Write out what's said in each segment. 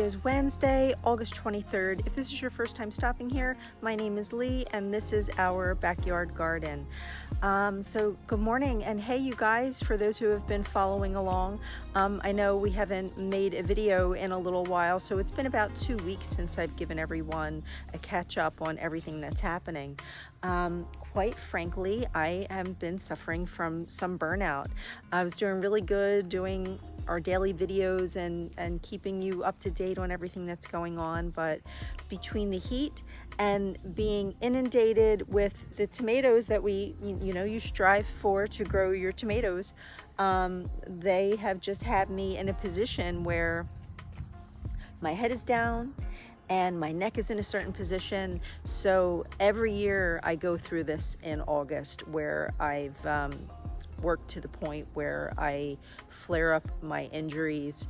is Wednesday, August 23rd. If this is your first time stopping here, my name is Leigh and this is our backyard garden. So good morning, and hey you guys, for those who have been following along, I know we haven't made a video in a little while, so it's been about 2 weeks since I've given everyone a catch up on everything that's happening. Quite frankly, I have been suffering from some burnout. I was doing really good doing our daily videos and keeping you up to date on everything that's going on, but between the heat and being inundated with the tomatoes that you strive for to grow your tomatoes, they have just had me in a position where my head is down and my neck is in a certain position. So every year I go through this in August, where I've worked to the point where I flare up my injuries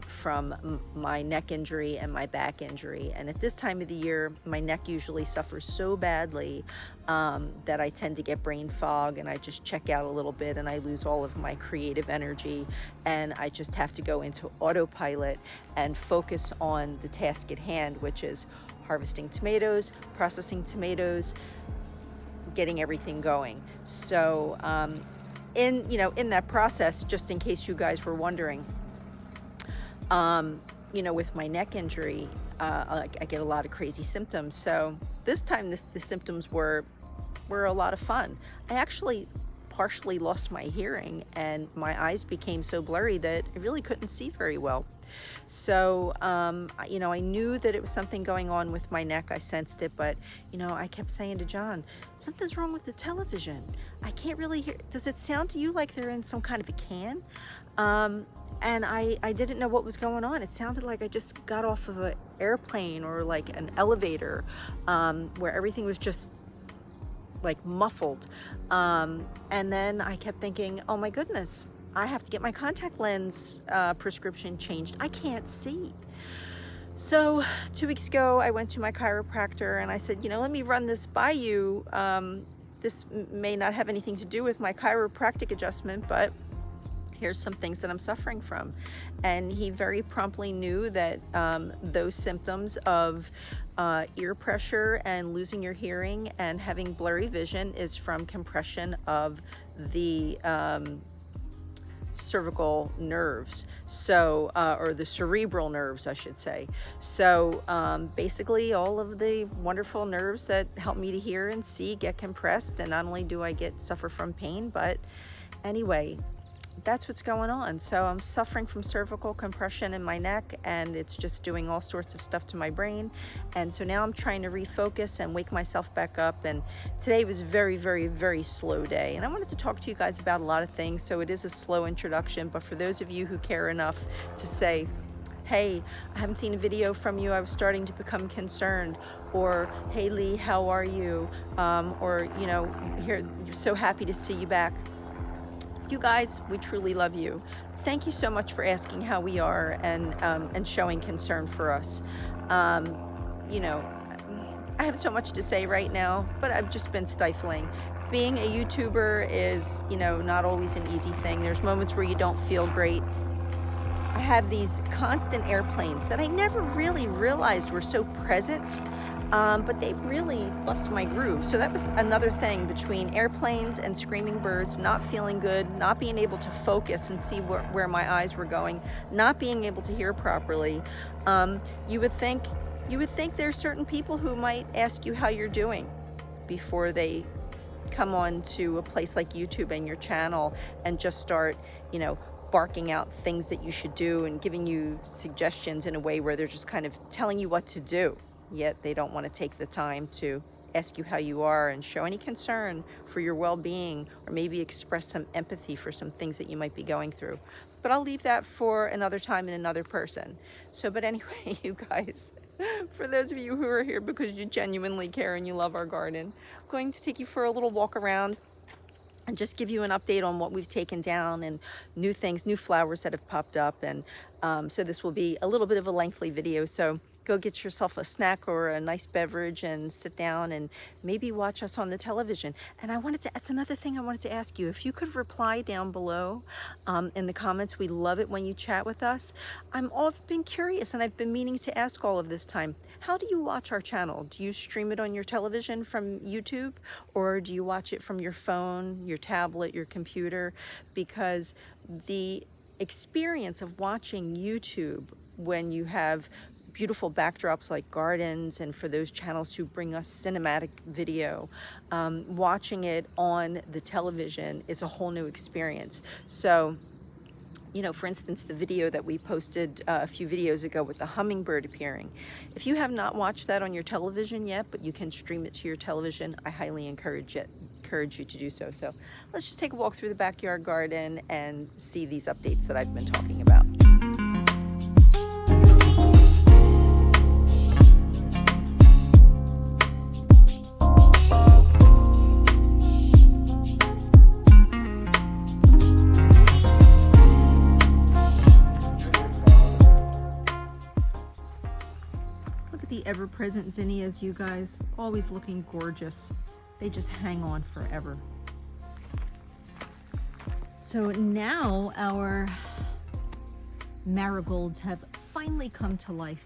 from my neck injury and my back injury. And at this time of the year, my neck usually suffers so badly that I tend to get brain fog, and I just check out a little bit and I lose all of my creative energy, and I just have to go into autopilot and focus on the task at hand, which is harvesting tomatoes, processing tomatoes, getting everything going. So in that process, just in case you guys were wondering, with my neck injury, I get a lot of crazy symptoms. So this time the symptoms were a lot of fun. I actually partially lost my hearing, and my eyes became so blurry that I really couldn't see very well. So, I knew that it was something going on with my neck. I sensed it, but, I kept saying to John, something's wrong with the television. I can't really hear. Does it sound to you like they're in some kind of a can? And I didn't know what was going on. It sounded like I just got off of an airplane or like an elevator, where everything was just like muffled. And then I kept thinking, oh my goodness, I have to get my contact lens prescription changed. I can't see. So 2 weeks ago, I went to my chiropractor and I said, let me run this by you. This may not have anything to do with my chiropractic adjustment, but here's some things that I'm suffering from. And he very promptly knew that those symptoms of ear pressure and losing your hearing and having blurry vision is from compression of the cervical nerves, so or the cerebral nerves, I should say. So basically all of the wonderful nerves that help me to hear and see get compressed, and not only do I suffer from pain, but anyway, that's what's going on. So I'm suffering from cervical compression in my neck, and it's just doing all sorts of stuff to my brain. And so now I'm trying to refocus and wake myself back up. And today was a very, very, very slow day. And I wanted to talk to you guys about a lot of things. So it is a slow introduction, but for those of you who care enough to say, hey, I haven't seen a video from you, I was starting to become concerned, or hey Leigh, how are you? Or here, so happy to see you back. You guys, we truly love you. Thank you so much for asking how we are and showing concern for us. I have so much to say right now, but I've just been stifling. Being a YouTuber is, not always an easy thing. There's moments where you don't feel great. I have these constant airplanes that I never really realized were so present. But they really bust my groove. So that was another thing, between airplanes and screaming birds, not feeling good, not being able to focus and see where my eyes were going, not being able to hear properly. You would think there's certain people who might ask you how you're doing before they come on to a place like YouTube and your channel and just start, barking out things that you should do and giving you suggestions in a way where they're just kind of telling you what to do. Yet they don't want to take the time to ask you how you are and show any concern for your well-being, or maybe express some empathy for some things that you might be going through. But I'll leave that for another time and another person. So, but anyway, you guys, for those of you who are here because you genuinely care and you love our garden, I'm going to take you for a little walk around and just give you an update on what we've taken down and new things, new flowers that have popped up. And So this will be a little bit of a lengthy video. So go get yourself a snack or a nice beverage and sit down and maybe watch us on the television. And that's another thing I wanted to ask you. If you could reply down below in the comments. We love it when you chat with us. I've been curious and I've been meaning to ask all of this time. How do you watch our channel? Do you stream it on your television from YouTube, or do you watch it from your phone, your tablet, your computer? Because the experience of watching YouTube when you have beautiful backdrops like gardens, and for those channels who bring us cinematic video, watching it on the television is a whole new experience. So, you know, for instance, the video that we posted a few videos ago with the hummingbird appearing. If you have not watched that on your television yet, but you can stream it to your television, I highly encourage you to do so. So let's just take a walk through the backyard garden and see these updates that I've been talking about. Ever-present zinnias, you guys, always looking gorgeous. They just hang on forever. So now our marigolds have finally come to life.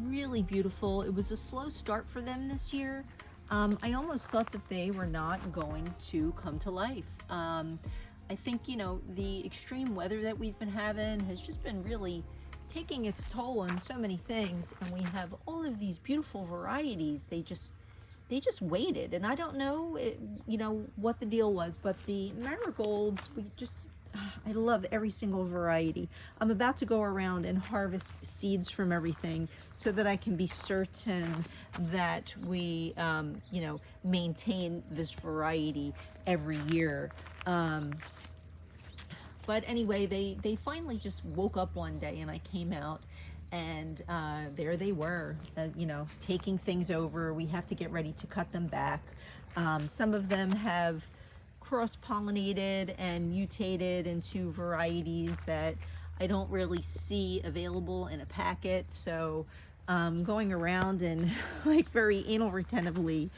Really beautiful. It was a slow start for them this year. I almost thought that they were not going to come to life. I think, you know, the extreme weather that we've been having has just been really taking its toll on so many things, and we have all of these beautiful varieties. They just waited, and I don't know, you know, what the deal was, but the marigolds, I love every single variety. I'm about to go around and harvest seeds from everything so that I can be certain that we, you know, maintain this variety every year. But anyway, they finally just woke up one day, and I came out, and there they were, you know, taking things over. We have to get ready to cut them back. Some of them have cross-pollinated and mutated into varieties that I don't really see available in a packet. So going around and like very anal retentively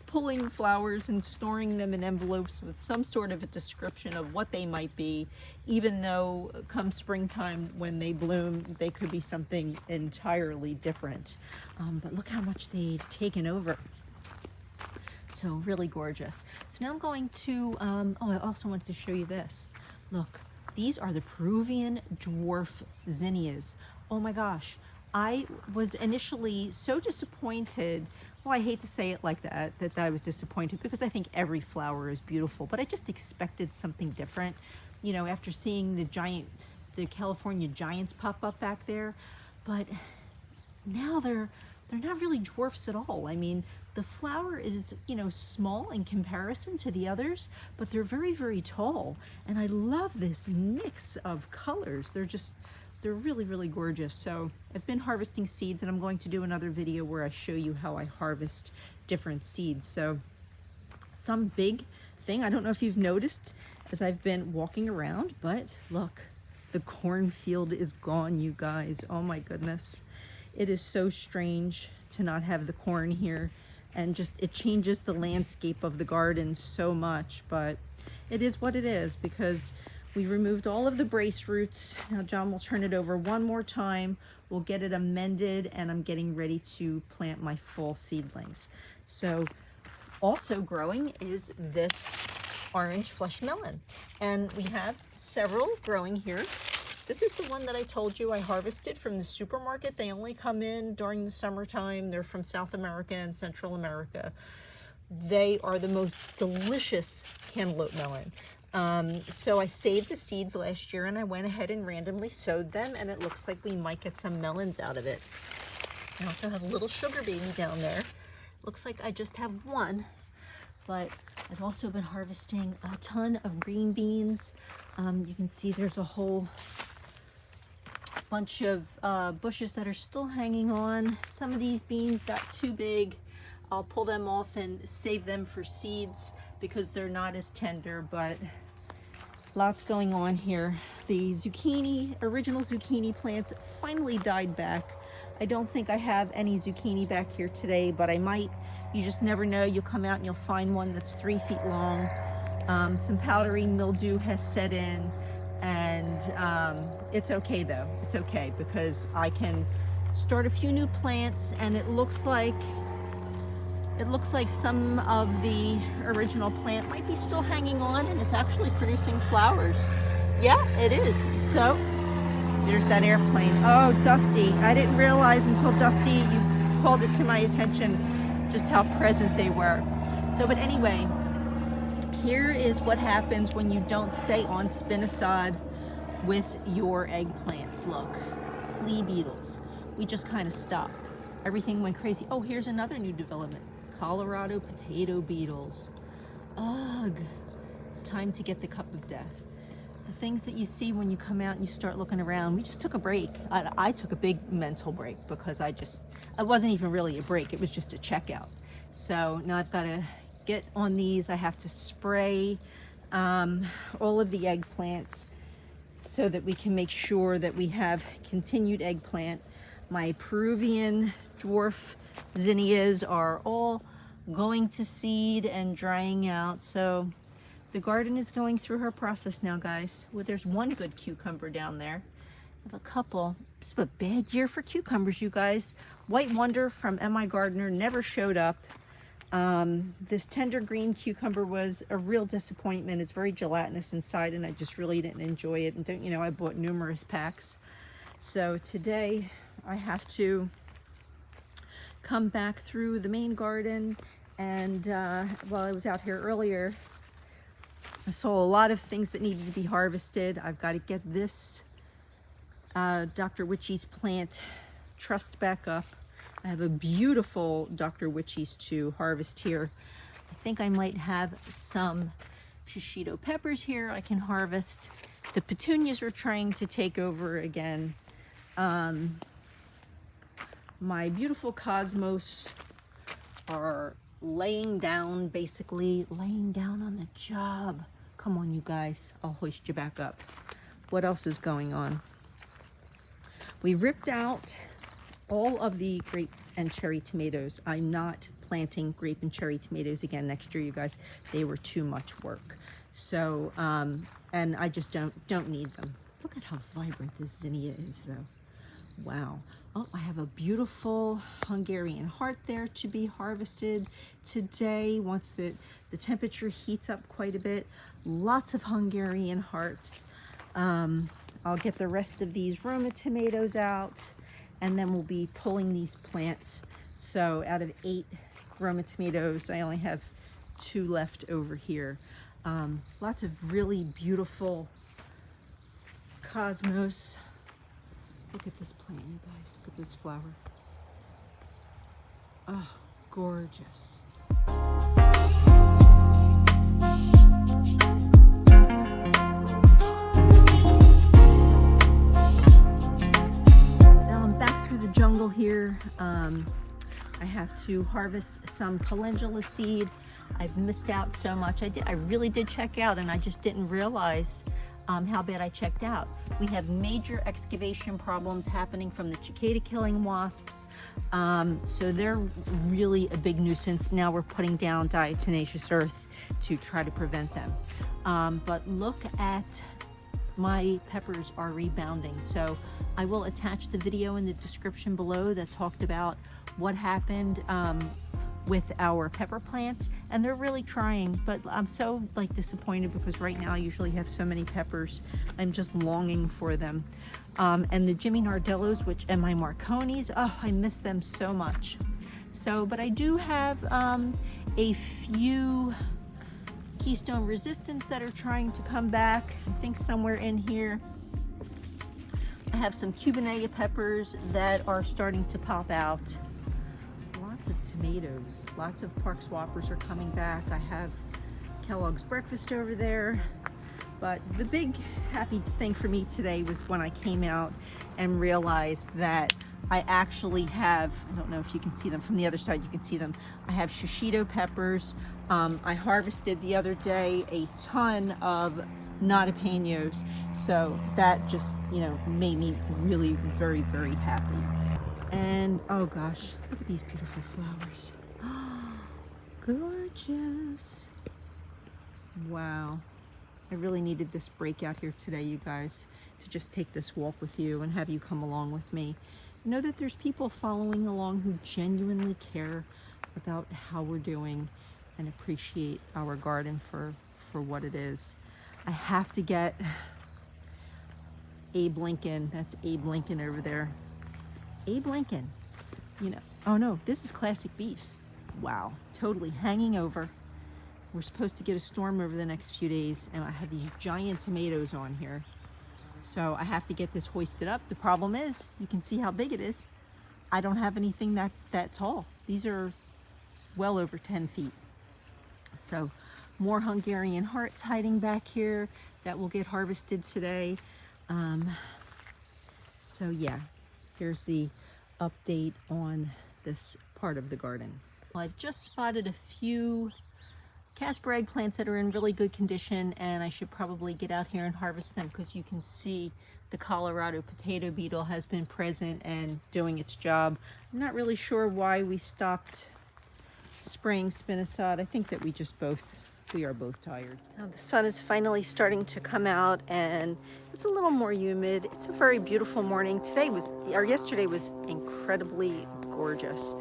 pulling flowers and storing them in envelopes with some sort of a description of what they might be, even though come springtime when they bloom, they could be something entirely different. But look how much they've taken over. So really gorgeous. So now I'm going to, oh, I also wanted to show you this. Look, these are the Peruvian dwarf zinnias. Oh my gosh, I was initially so disappointed. Well, I hate to say it like that I was disappointed, because I think every flower is beautiful, but I just expected something different. You know, after seeing the California giants pop up back there, but now they're not really dwarfs at all. I mean, the flower is, you know, small in comparison to the others, but they're very, very tall. And I love this mix of colors. They're really, really gorgeous. So I've been harvesting seeds, and I'm going to do another video where I show you how I harvest different seeds. So some big thing, I don't know if you've noticed as I've been walking around, but look, the cornfield is gone, you guys. Oh my goodness. It is so strange to not have the corn here, and just it changes the landscape of the garden so much, but it is what it is, because we removed all of the brace roots. Now John will turn it over one more time. We'll get it amended, and I'm getting ready to plant my fall seedlings. So also growing is this orange flesh melon. And we have several growing here. This is the one that I told you I harvested from the supermarket. They only come in during the summertime. They're from South America and Central America. They are the most delicious cantaloupe melon. So I saved the seeds last year, and I went ahead and randomly sowed them, and it looks like we might get some melons out of it. I also have a little sugar baby down there. Looks like I just have one, but I've also been harvesting a ton of green beans. You can see there's a whole bunch of bushes that are still hanging on. Some of these beans got too big. I'll pull them off and save them for seeds because they're not as tender, but lots going on here. the original zucchini plants finally died back. I don't think I have any zucchini back here today, but I might. You just never know. You'll come out and you'll find one that's 3 feet long. Some powdery mildew has set in, and it's okay though. It's okay because I can start a few new plants, and it looks like some of the original plant might be still hanging on, and it's actually producing flowers. Yeah, it is. So there's that airplane. Oh, Dusty. I didn't realize until Dusty, you called it to my attention just how present they were. So, but anyway, here is what happens when you don't stay on spinosad with your eggplants. Look, flea beetles. We just kind of stopped. Everything went crazy. Oh, here's another new development. Colorado potato beetles. Ugh. It's time to get the cup of death. The things that you see when you come out and you start looking around. We just took a break. I took a big mental break because it wasn't even really a break. It was just a checkout. So now I've got to get on these. I have to spray all of the eggplants so that we can make sure that we have continued eggplant. My Peruvian dwarf zinnias are all going to seed and drying out. So the garden is going through her process now, guys. Well, there's one good cucumber down there. I have a couple. This is a bad year for cucumbers, you guys. White Wonder from M.I. Gardener never showed up. This tender green cucumber was a real disappointment. It's very gelatinous inside, and I just really didn't enjoy it. And don't you know, I bought numerous packs. So today I have to come back through the main garden, and while I was out here earlier, I saw a lot of things that needed to be harvested. I've got to get this Dr. Witchy's plant trussed back up. I have a beautiful Dr. Witchy's to harvest here. I think I might have some shishito peppers here I can harvest. The petunias are trying to take over again. My beautiful cosmos are laying down, basically laying down on the job. Come on, you guys, I'll hoist you back up. What else is going on? We ripped out all of the grape and cherry tomatoes. I'm not planting grape and cherry tomatoes again next year, you guys. They were too much work. So, and I just don't need them. Look at how vibrant this zinnia is, though. Wow. Oh, I have a beautiful Hungarian heart there to be harvested today once the temperature heats up quite a bit. Lots of Hungarian hearts. I'll get the rest of these Roma tomatoes out, and then we'll be pulling these plants. So out of 8 Roma tomatoes, I only have 2 left over here. Lots of really beautiful cosmos. Look at this plant, you guys. Look at this flower. Oh, gorgeous. Now I'm back through the jungle here. I have to harvest some calendula seed. I've missed out so much. I really did check out, and I just didn't realize how bad I checked out. We have major excavation problems happening from the cicada killing wasps. So they're really a big nuisance. Now we're putting down diatomaceous earth to try to prevent them. But look at my peppers are rebounding. So I will attach the video in the description below that talked about what happened with our pepper plants, and they're really trying, but I'm so disappointed because right now I usually have so many peppers. I'm just longing for them. And the Jimmy Nardellos, and my Marconis, oh, I miss them so much. So, but I do have a few Keystone Resistance that are trying to come back. I think somewhere in here I have some Cubanea peppers that are starting to pop out. Lots of tomatoes, lots of Park Swappers are coming back. I have Kellogg's Breakfast over there. But the big happy thing for me today was when I came out and realized that I actually have, I don't know if you can see them from the other side, you can see them. I have shishito peppers. I harvested the other day a ton of nata penos. So that just, made me really very, very happy. And oh gosh, look at these beautiful flowers. Gorgeous. Wow. I really needed this break out here today, you guys, to just take this walk with you and have you come along with me. Know that there's people following along who genuinely care about how we're doing and appreciate our garden for what it is. I have to get Abe Lincoln. That's Abe Lincoln over there. Abe Lincoln. Oh no, this is classic beef. Wow, totally hanging over. We're supposed to get a storm over the next few days, and I have these giant tomatoes on here. So I have to get this hoisted up. The problem is, you can see how big it is. I don't have anything that tall. These are well over 10 feet. So more Hungarian hearts hiding back here that will get harvested today. So yeah, here's the update on this part of the garden. Well, I've just spotted a few Casper eggplants that are in really good condition, and I should probably get out here and harvest them because you can see the Colorado potato beetle has been present and doing its job. I'm not really sure why we stopped spraying spinosad. I think that we are both tired. Now the sun is finally starting to come out and it's a little more humid. It's a very beautiful morning. Yesterday was incredibly gorgeous.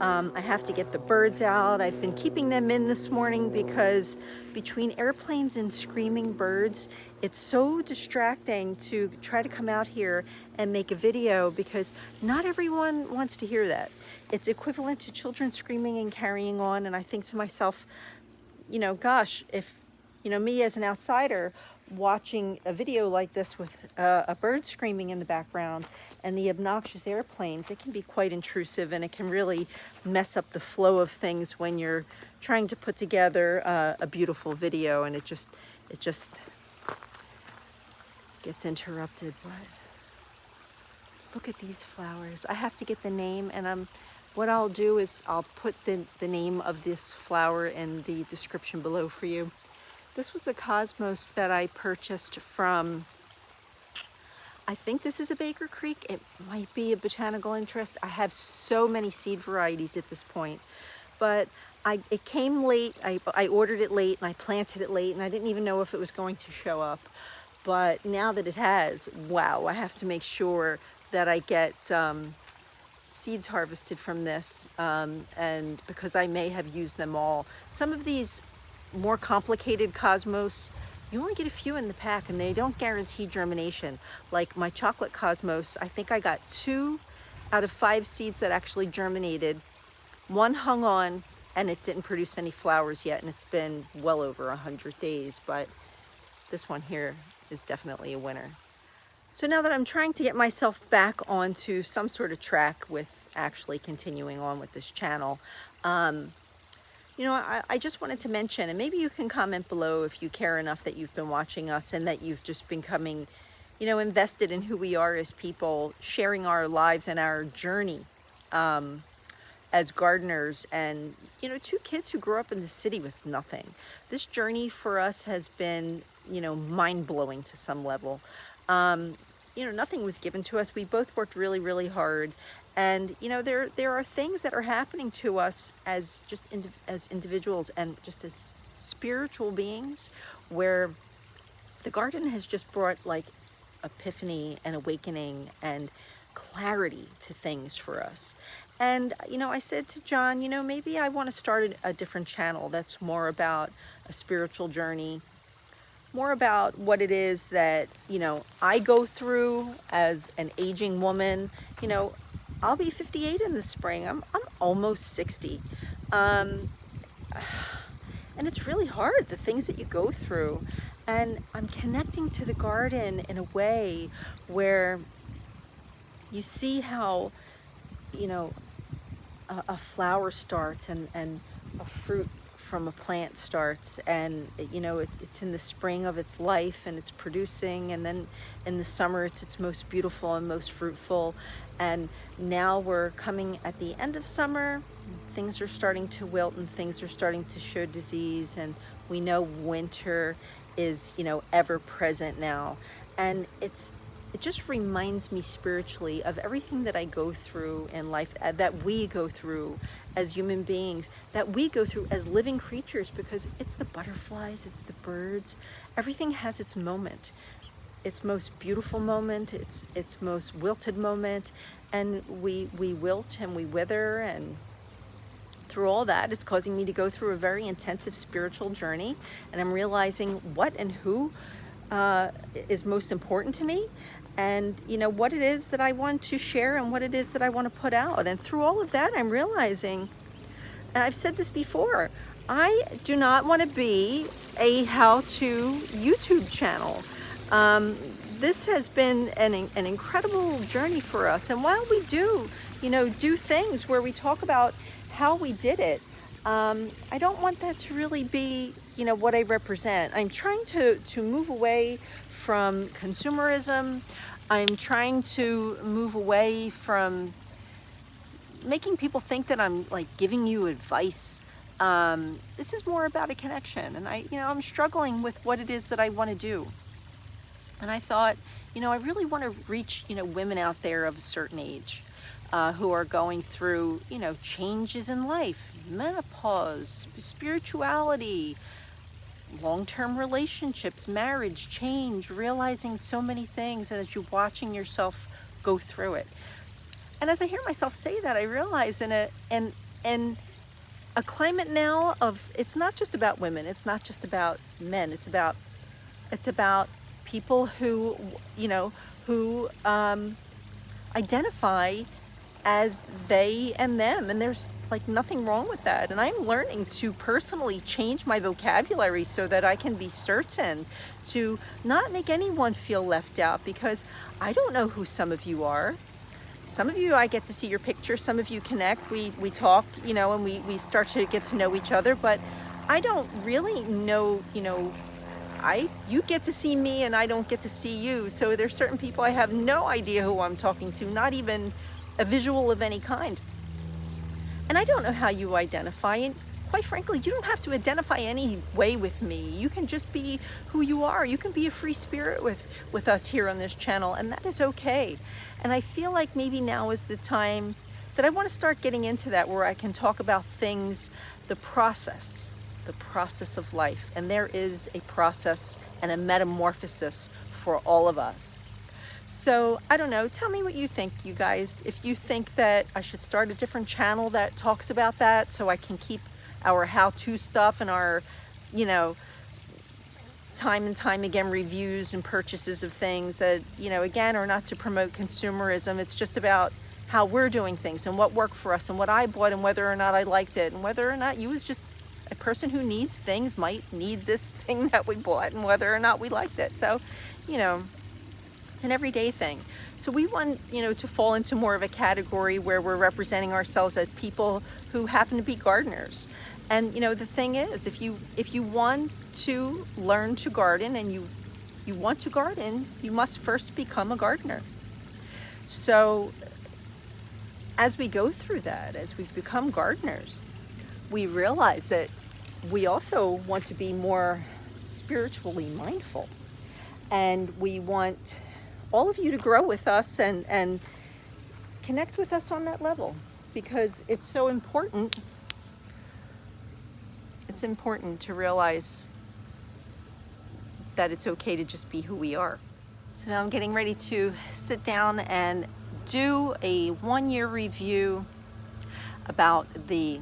I have to get the birds out. I've been keeping them in this morning because between airplanes and screaming birds, it's so distracting to try to come out here and make a video because not everyone wants to hear that. It's equivalent to children screaming and carrying on, and I think to myself, gosh, if, me as an outsider watching a video like this with a bird screaming in the background and the obnoxious airplanes, it can be quite intrusive and it can really mess up the flow of things when you're trying to put together a beautiful video, and it just gets interrupted. But look at these flowers. I have to get the name, and what I'll do is I'll put the name of this flower in the description below for you. This was a cosmos that I purchased from, I think this is a Baker Creek. It might be a botanical interest. I have so many seed varieties at this point, but it came late. I ordered it late and I planted it late, and I didn't even know if it was going to show up. But now that it has, wow, I have to make sure that I get seeds harvested from this, and because I may have used them all. Some of these more complicated cosmos, you only get a few in the pack and they don't guarantee germination. Like my chocolate cosmos, I think I got 2 out of 5 seeds that actually germinated. 1 hung on and it didn't produce any flowers yet, and it's been well over 100 days, but this one here is definitely a winner. So now that I'm trying to get myself back onto some sort of track with actually continuing on with this channel, I just wanted to mention, and maybe you can comment below if you care enough that you've been watching us and that you've just been coming, invested in who we are as people, sharing our lives and our journey as gardeners and, 2 kids who grew up in the city with nothing. This journey for us has been, mind-blowing to some level. Nothing was given to us. We both worked really, really hard. And, there are things that are happening to us as individuals and just as spiritual beings, where the garden has just brought like epiphany and awakening and clarity to things for us. And, I said to John, maybe I want to start a different channel that's more about a spiritual journey, more about what it is that, I go through as an aging woman. I'll be 58 in the spring. I'm almost 60. And it's really hard, the things that you go through. And I'm connecting to the garden in a way where you see how, a flower starts and a fruit from a plant starts, and it's in the spring of its life and it's producing, and then in the summer it's its most beautiful and most fruitful. And now we're coming at the end of summer, things are starting to wilt and things are starting to show disease, and we know winter is ever present now. And it just reminds me spiritually of everything that I go through in life, that we go through as human beings, that we go through as living creatures, because it's the butterflies, it's the birds, everything has its moment. Its most beautiful moment, its most wilted moment, and we wilt and we wither, and through all that, it's causing me to go through a very intensive spiritual journey, and I'm realizing what and who is most important to me, and what it is that I want to share and what it is that I want to put out. And through all of that, I'm realizing, and I've said this before, I do not want to be a how-to YouTube channel. This has been an incredible journey for us, and while we do things where we talk about how we did it, I don't want that to really be what I represent. I'm trying to move away from consumerism. I'm trying to move away from making people think that I'm like giving you advice. This is more about a connection, and I'm struggling with what it is that I want to do. And I thought, I really want to reach, women out there of a certain age who are going through, changes in life, menopause, spirituality, long-term relationships, marriage, change, realizing so many things, and as you're watching yourself go through it. And as I hear myself say that, I realize in a climate now of, it's not just about women, it's not just about men, it's about people who identify as they and them, and there's like nothing wrong with that. And I'm learning to personally change my vocabulary so that I can be certain to not make anyone feel left out, because I don't know who some of you are. Some of you, I get to see your pictures, some of you connect, we talk, and we start to get to know each other, but I don't really know, you get to see me and I don't get to see you. So there's certain people I have no idea who I'm talking to, not even a visual of any kind. And I don't know how you identify, and quite frankly, you don't have to identify any way with me. You can just be who you are. You can be a free spirit with us here on this channel, and that is okay. And I feel like maybe now is the time that I want to start getting into that, where I can talk about things, the process of life. And there is a process and a metamorphosis for all of us. So I don't know, tell me what you think, you guys. If you think that I should start a different channel that talks about that, so I can keep our how-to stuff and our, time and time again reviews and purchases of things that, again, are not to promote consumerism. It's just about how we're doing things and what worked for us and what I bought and whether or not I liked it, and whether or not you, as just a person who needs things, might need this thing that we bought, and whether or not we liked it. So, it's an everyday thing. So we want, to fall into more of a category where we're representing ourselves as people who happen to be gardeners. And, the thing is, if you want to learn to garden and you want to garden, you must first become a gardener. So as we go through that, as we've become gardeners, we realize that we also want to be more spiritually mindful. And we want all of you to grow with us and connect with us on that level, because it's so important. It's important to realize that it's okay to just be who we are. So now I'm getting ready to sit down and do a 1-year review about the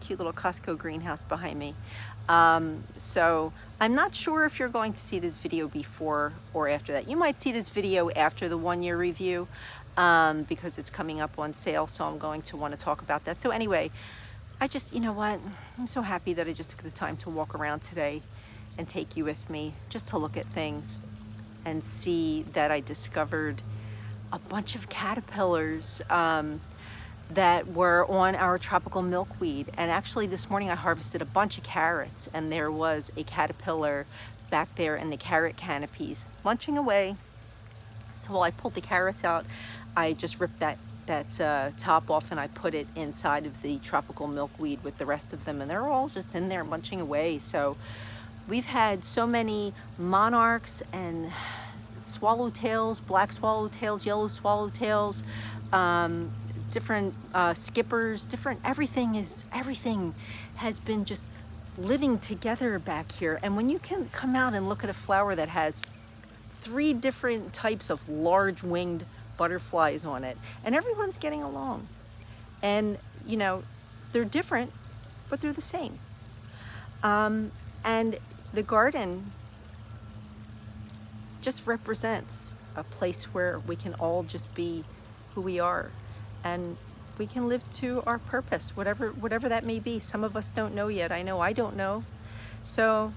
cute little Costco greenhouse behind me. So I'm not sure if you're going to see this video before or after that. You might see this video after the 1-year review because it's coming up on sale, so I'm going to want to talk about that. So anyway, I just, I'm so happy that I just took the time to walk around today and take you with me, just to look at things and see that I discovered a bunch of caterpillars that were on our tropical milkweed. And actually this morning I harvested a bunch of carrots, and there was a caterpillar back there in the carrot canopies munching away. So while I pulled the carrots out, I just ripped that top off and I put it inside of the tropical milkweed with the rest of them, and they're all just in there munching away. So we've had so many monarchs and swallowtails, black swallowtails, yellow swallowtails, different skippers, everything has been just living together back here. And when you can come out and look at a flower that has 3 different types of large winged butterflies on it, and everyone's getting along, and you know, they're different, but they're the same. And the garden just represents a place where we can all just be who we are, and we can live to our purpose, whatever that may be. Some of us don't know yet. I know I don't know. So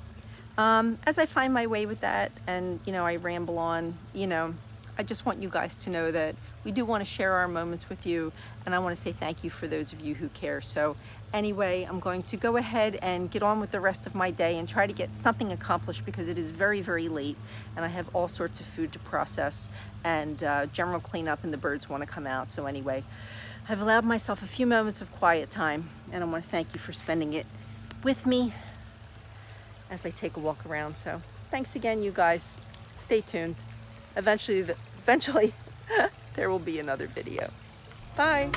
as I find my way with that, and you know, I ramble on, you know, I just want you guys to know that we do want to share our moments with you, and I want to say thank you for those of you who care. So anyway, I'm going to go ahead and get on with the rest of my day and try to get something accomplished, because it is very, very late and I have all sorts of food to process and general cleanup, and the birds want to come out. So anyway, I've allowed myself a few moments of quiet time, and I want to thank you for spending it with me as I take a walk around. So thanks again, you guys. Stay tuned. Eventually there will be another video. Bye.